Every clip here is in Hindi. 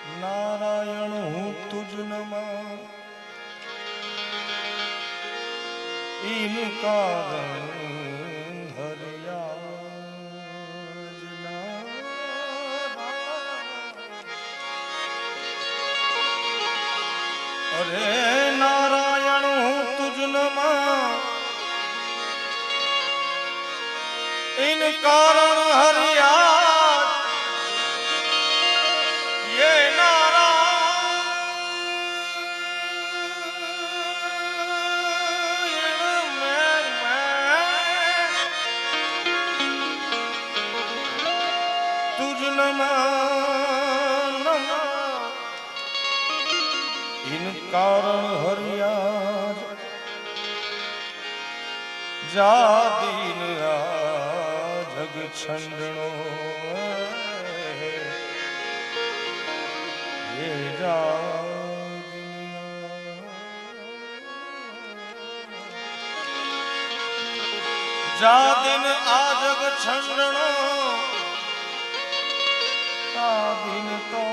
नारायण हूँ तुझ नमा इन कारण हरियाज अरे नारायण हूँ तुझ नमा इन कारण हरियाज ये तुझ नमा इन कारण हरियाज जा दीन आ जग छंडणो ये जा दिन आ जग छंडणो ता दिन तो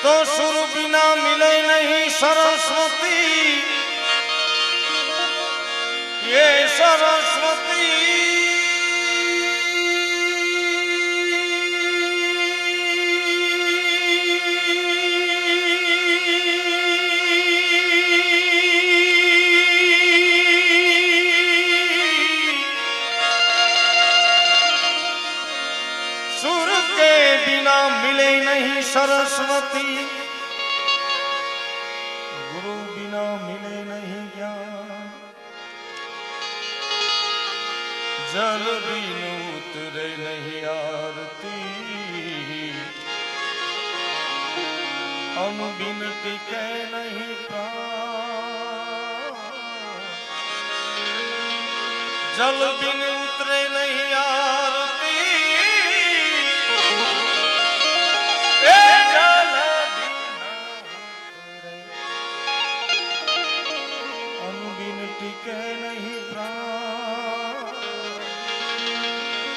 तो सुर बिना मिले नहीं सरस्वती ये सरस्वती सुर के बिना मिले नहीं सरस्वती गुरु बिना मिले नहीं ज्ञान जल बिन उतरे नहीं आरती अनु बिन टिके नहीं प्राण जल बिन उतरे नहीं आरती नहीं प्राण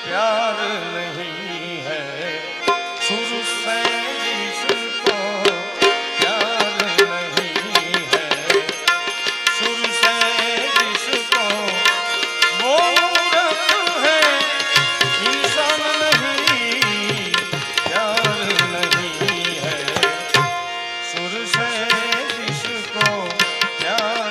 प्यार नहीं है शुरू से जिसको प्यार नहीं है शुरू से जिसको वो मूर्ख है इंसान नहीं प्यार नहीं है शुरू से जिसको प्यार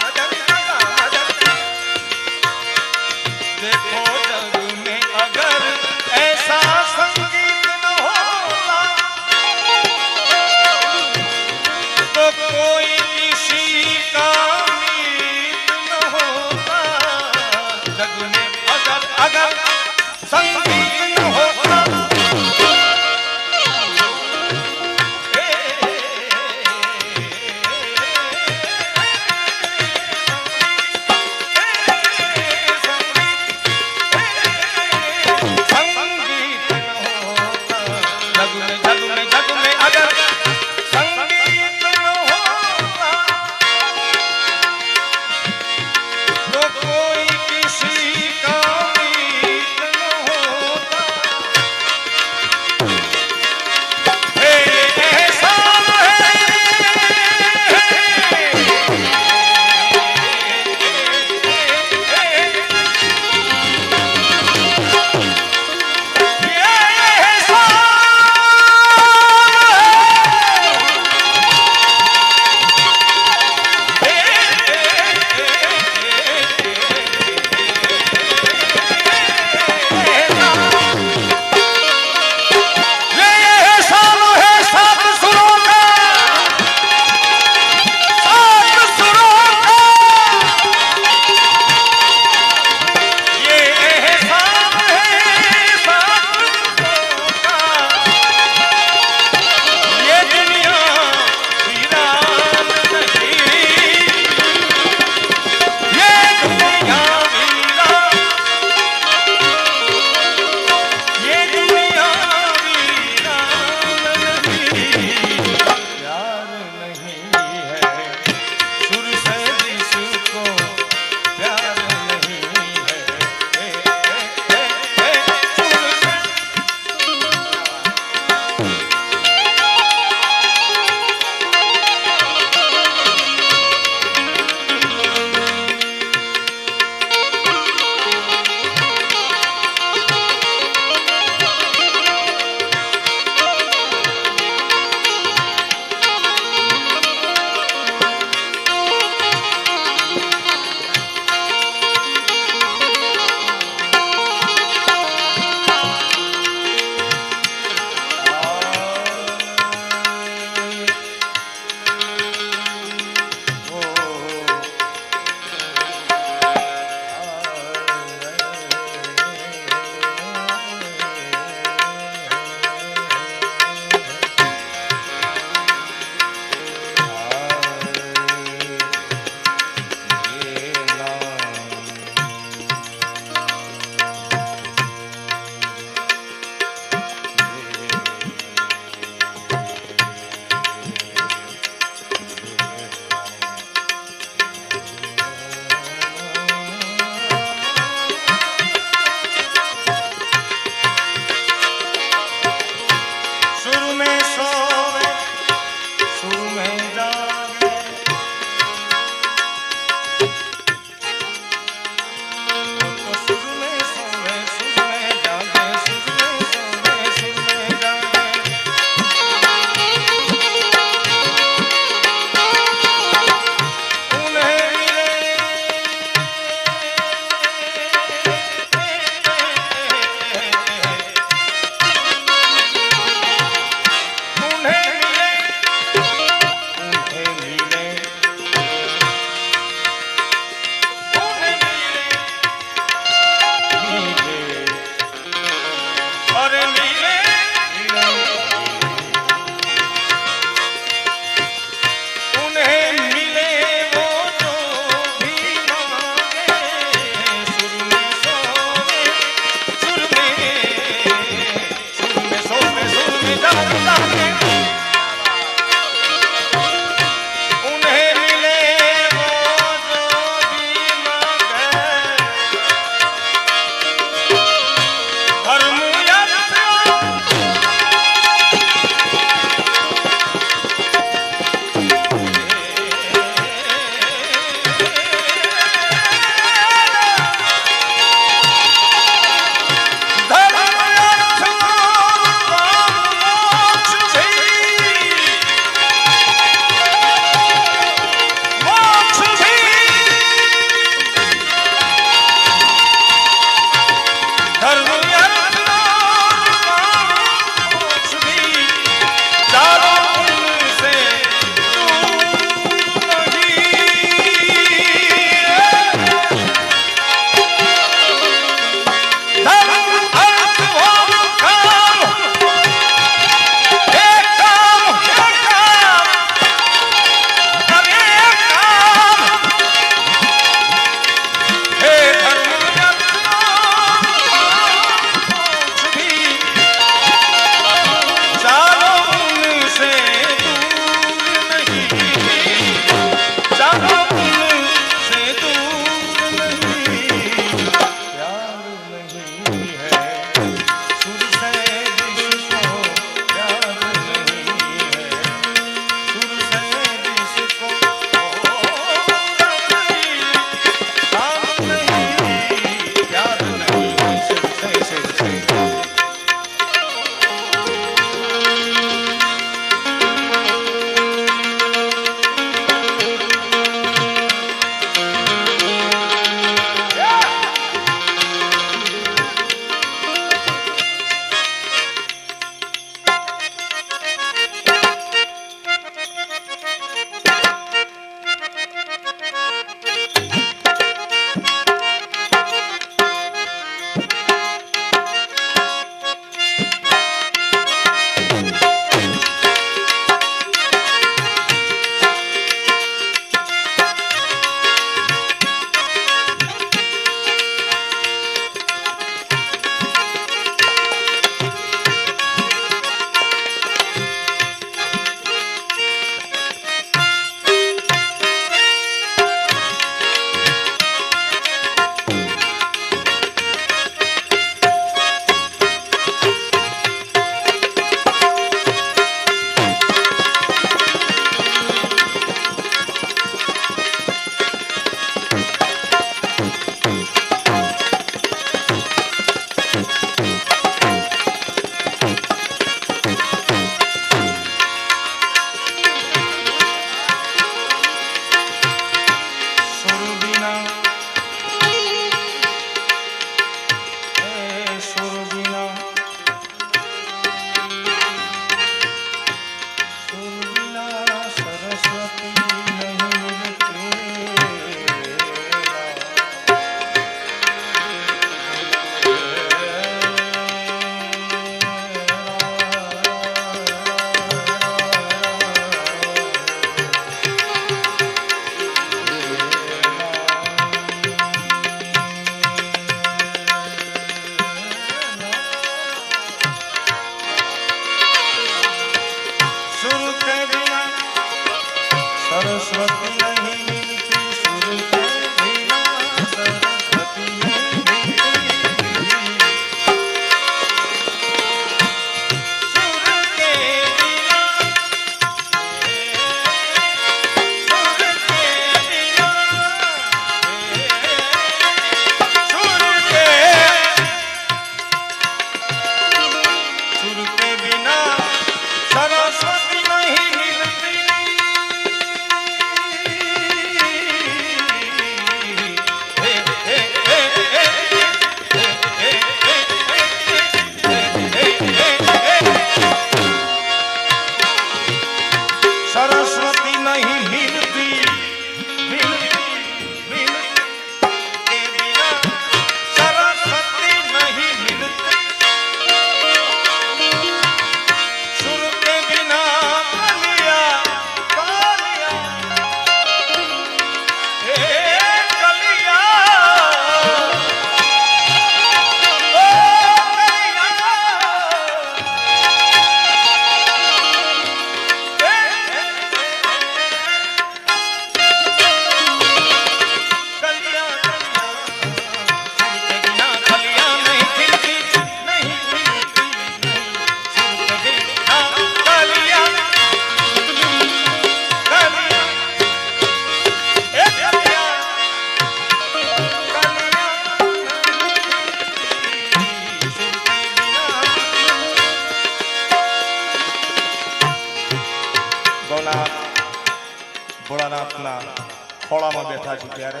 ખોળામાં બેઠા છીએ ત્યારે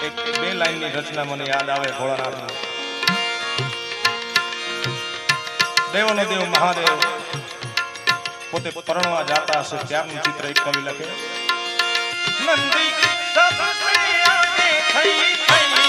એક બે લાઈનની રચના મને યાદ આવે ભોળાનાથની. દેવનો દેવ મહાદેવ પોતે પરણવા જાતા હશે ત્યારનું ચિત્ર એક કવિ લખે. નંદી સબસે આગે થઈ થઈ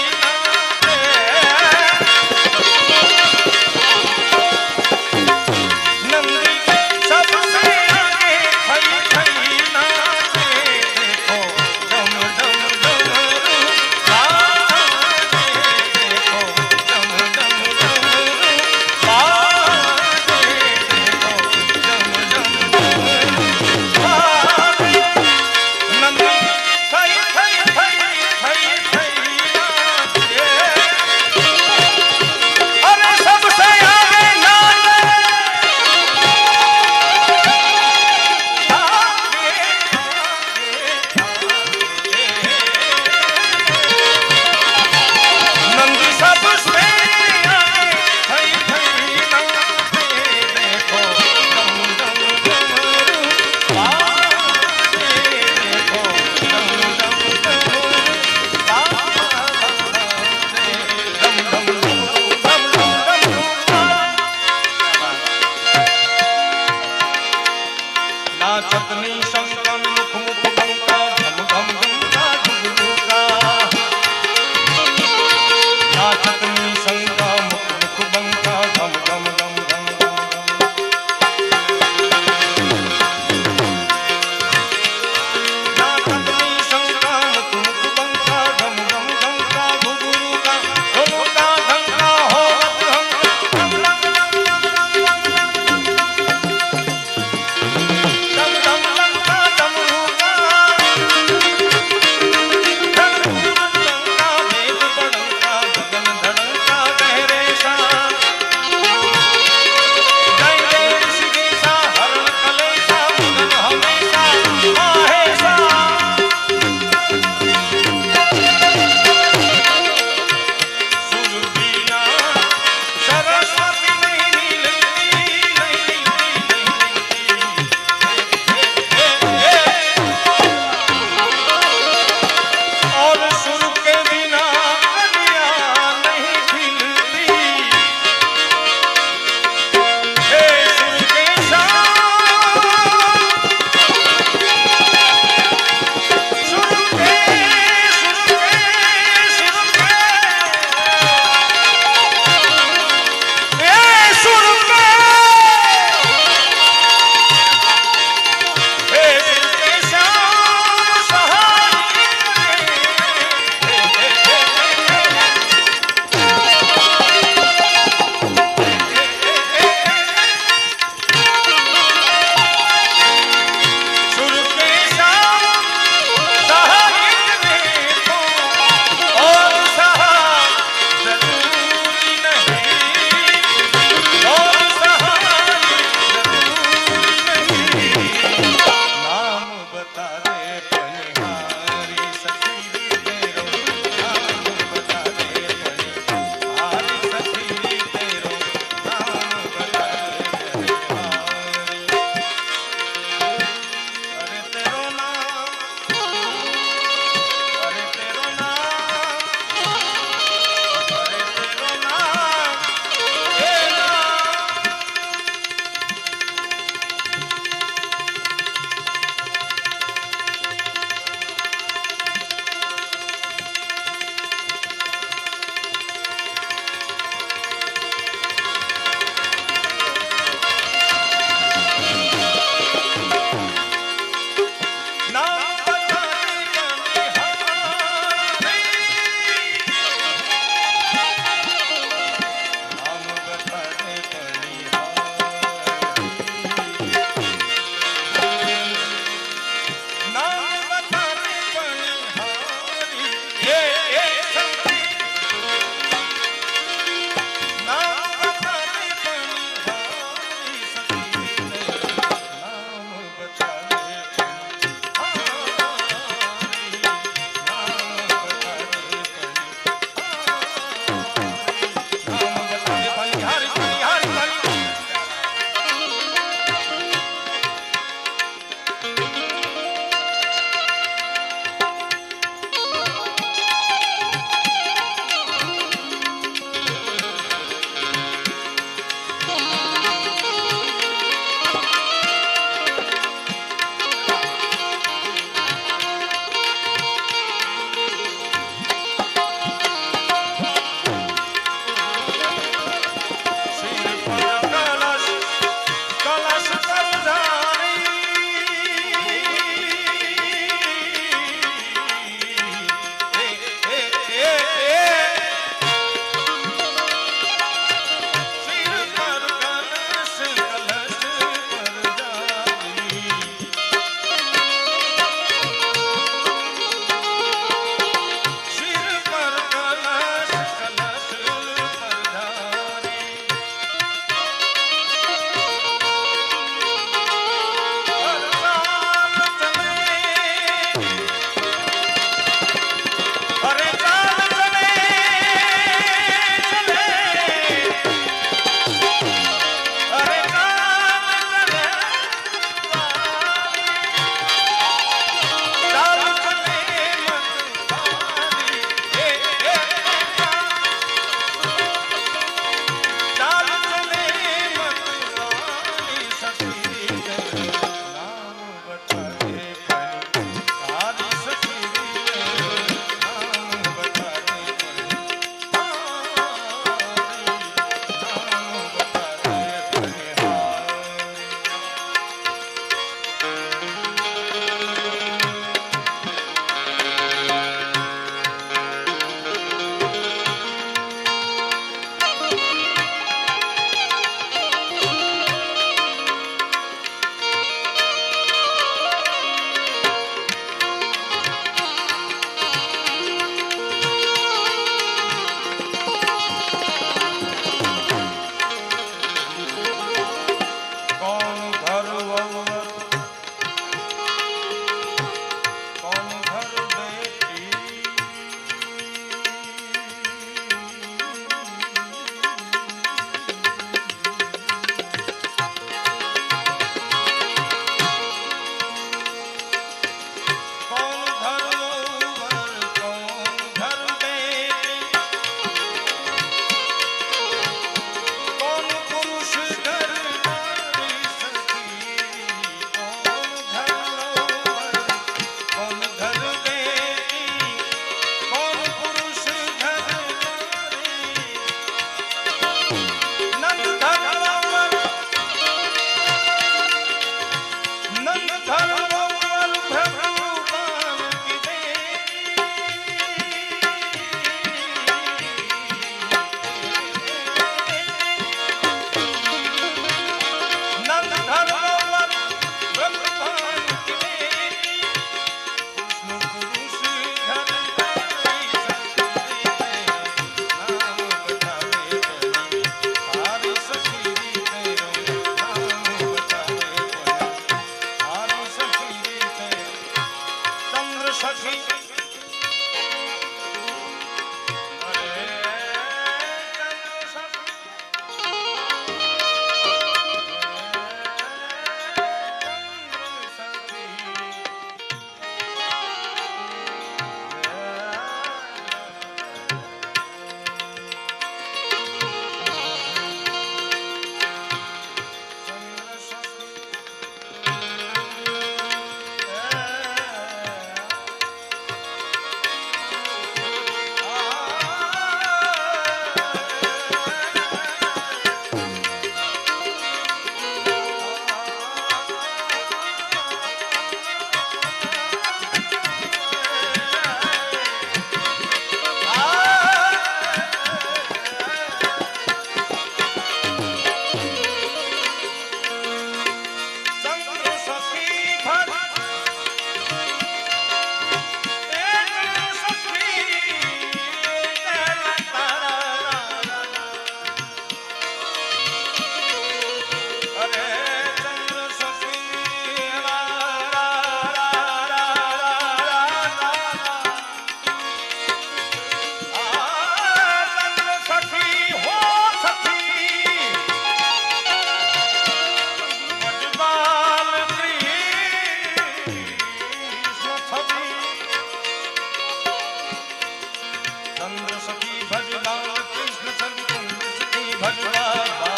सखी भजबाल कृष्ण संग कुंज सखी भजबाबा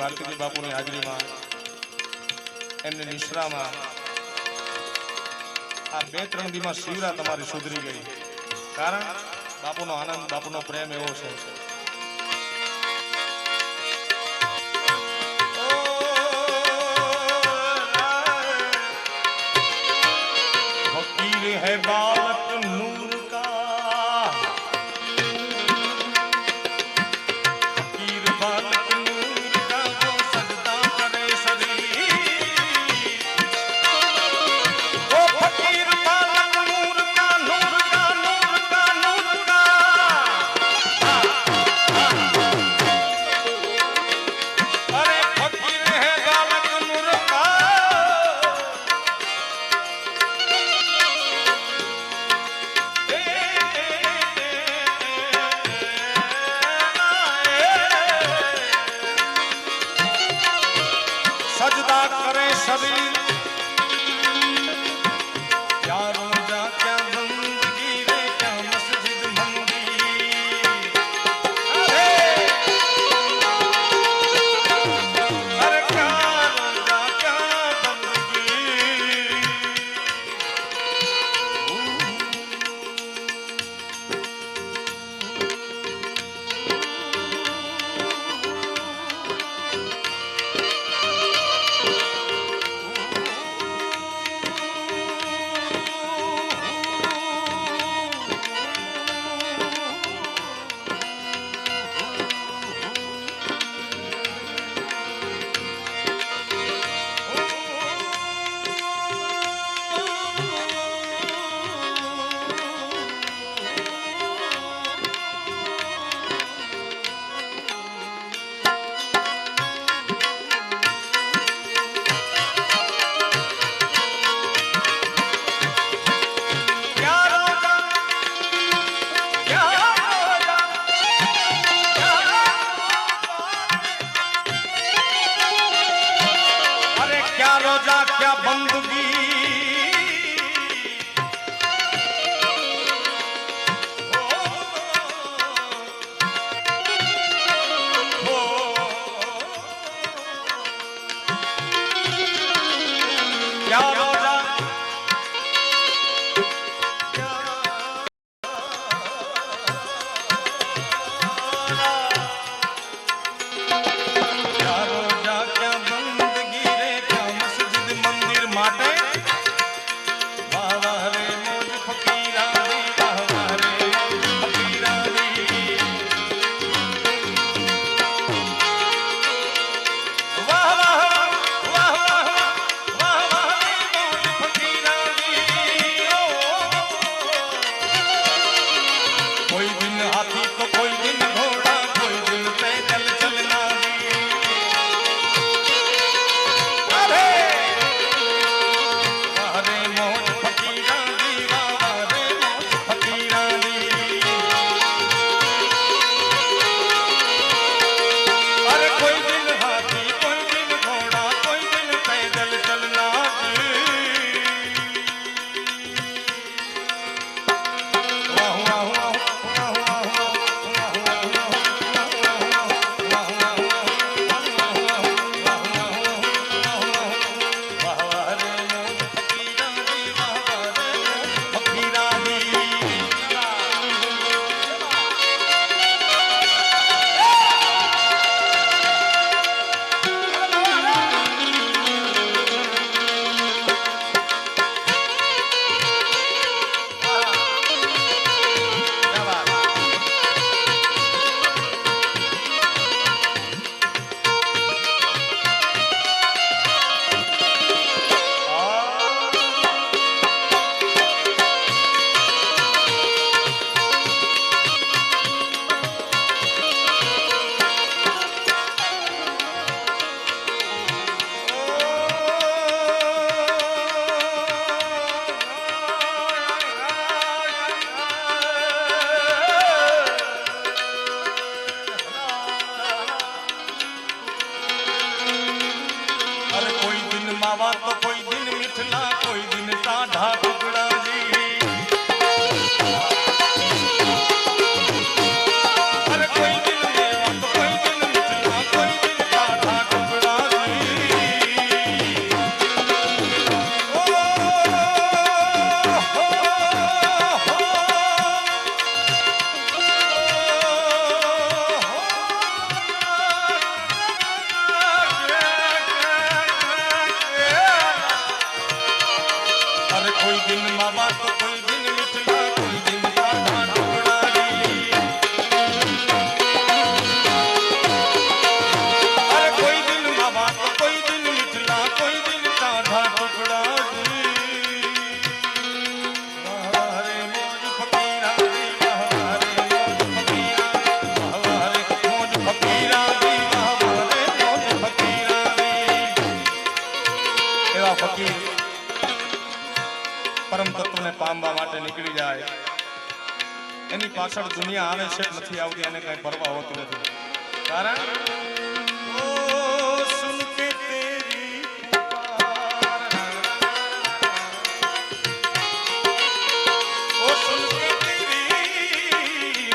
ભારતીજી બાપુની હાજરીમાં એમની નિશ્રામાં આ 2-3 દીમાં શિવરા તમારી સુધરી ગઈ. કારણ બાપુનો આનંદ, બાપુનો પ્રેમ એવો છે. फकीर है बालक नूर का, फकीर बालक नूर का वो सजदा करे शरीर. वो फकीर बालक नूर का, नूर का, नूर का, नूर का. अरे फकीर है बालक नूर का, सजदा करे शरीर. क्या रोजा क्या बंदगी रे, क्या मस्जिद मंदिर. अरे क्या रोजा क्या बंदगी. क्या रोजा क्या बंदगी. क्या रोजा क्या रोजा क्या बंदगी रे, क्या मस्जिद मंदिर માટે એની પાછળ દુનિયા આવે છે નથી આવતી એને કઈ પરવા હોતી નથી કારણ ઓ સુન કે તેરી પુકાર ઓ સુન કે તેરી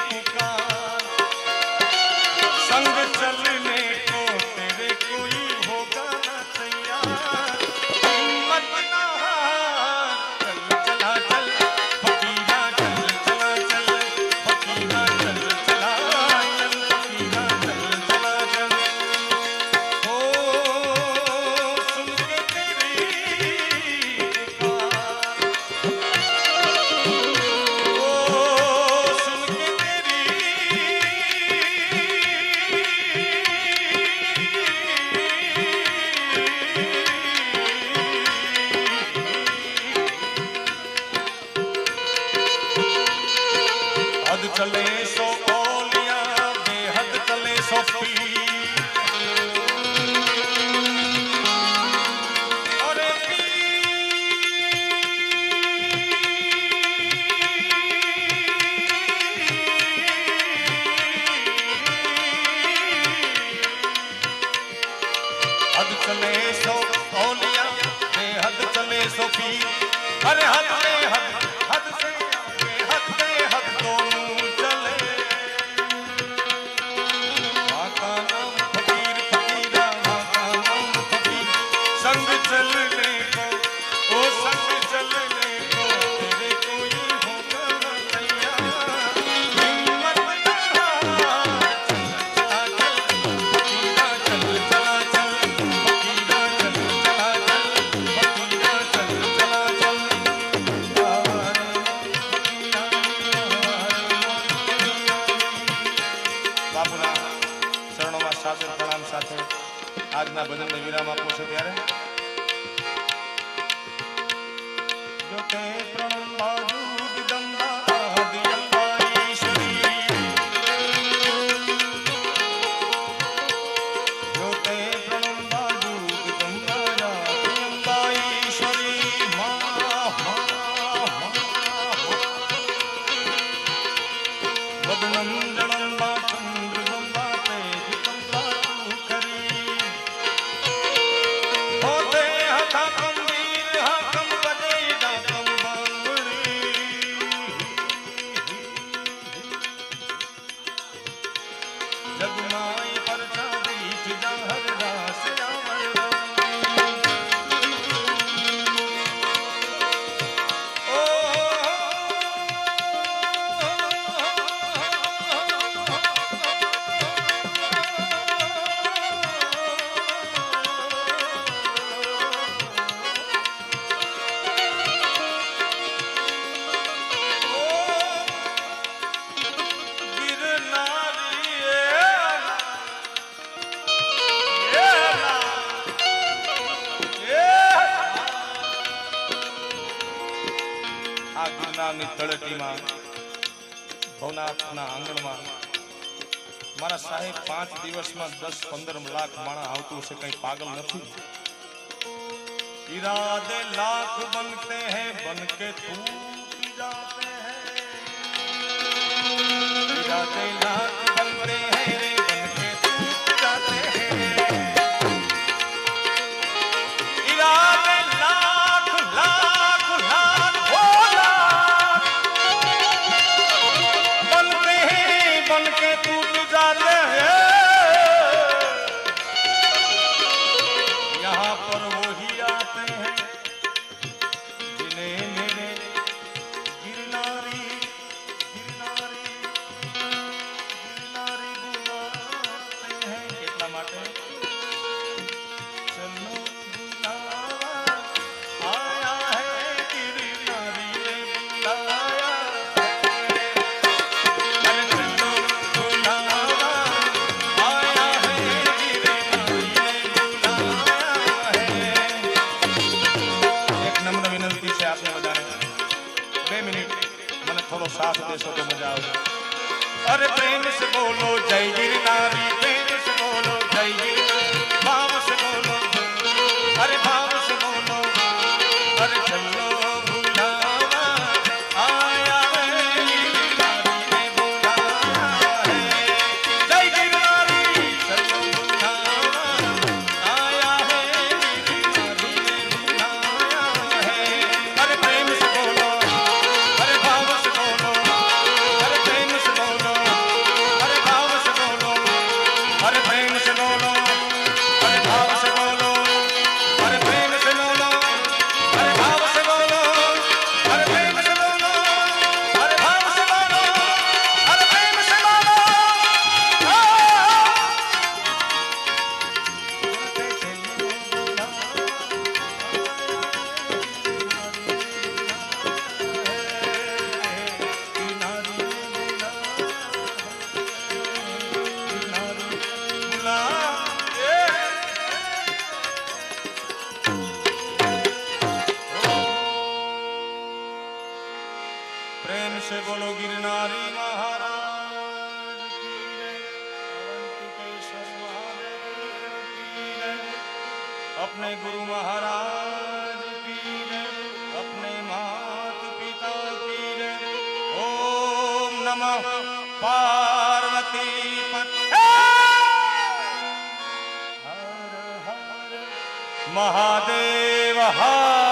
પુકાર संग चलने को तेरे कोई होगा ना तैयार हिम्मत ना हार चल चला चल फकीरा चल चला चल फकीरा चल चला चल फकीरा चल चला चल ओ सुन के तेरी पुकार ओ सुन के हद चले सो ओलिया बेहद चले सो पीर अरे हद चले सो ओलिया बेहद चले सो पीर अरे हद में हद से बेहद बेहद दोनों चले माँ का नाम फकीर फकीरा माँ का नाम फकीर संग चलने को ओ संग चलने को तेरे कोई होगा ना तैयार हिम्मत ना हार चल चला चल फकीरा चल चला चल फकीरा चल चला चल फकीरा चल चला चल બાપુના ચરણોમાં સાદર પ્રણામ સાથે આજના ભજનને વિરામ આપો છો ત્યારે જો તે પ્રણમ બાજુ દિગંબા આદિ અંબા ઈશ્વરી જો તે પ્રણમ બાજુ દિગંબા આદિ અંબા ઈશ્વરી વદનમ જણંબા ચંદ્રદંબા તેજદંબા ખરી હોતે હથા કંબીર હાકમ બજે ડાકમ બાંગડી જગમાય પરછા બીચ જાહર રાસ આવર આ ગિરનારની તળેટીમાં ભવનાથના આંગણમાં મારા સાહેબ 5 દિવસમાં 10-15 લાખ માણસ આવતું છે કઈ પાગલ નથી इरादे लाख बनते हैं बनके टूट जाते हैं इरादे लाख बनते हैं रे बनके टूट जाते हैं इरादे लाख लाख लाख हो लाख बनते हैं बनके टूट जाते हैं यहाँ पर वही आते हैं जिन्हें मेरे गिरनारी गिरनारी गिरनारी बुलाते हैं એટલા માટે चलो बुलावा आया है गिरनारी ने बुलाया अरे चलो बुलावा आया है गिरनारी ने बुलाया है एक नम्र विनंती છે આપને બધાને 2 મિનિટ મને થોડો સાથ દેશો તો મજા આવશે अरे प्रेम से बोलो जय गिरनारी प्रेम से बोलो जय गिरनारी भाव से बोलो अरे भाव से बोलो अरे चलो बुलावा आया है गिरनारी बोलो गिरनारी महाराज की जय, अवंतिकेश्वर महादेव की जय, अपने गुरु महाराज की जय, अपने मात पिता की जय। ओम नमः पार्वती पते हर हर महादेव हर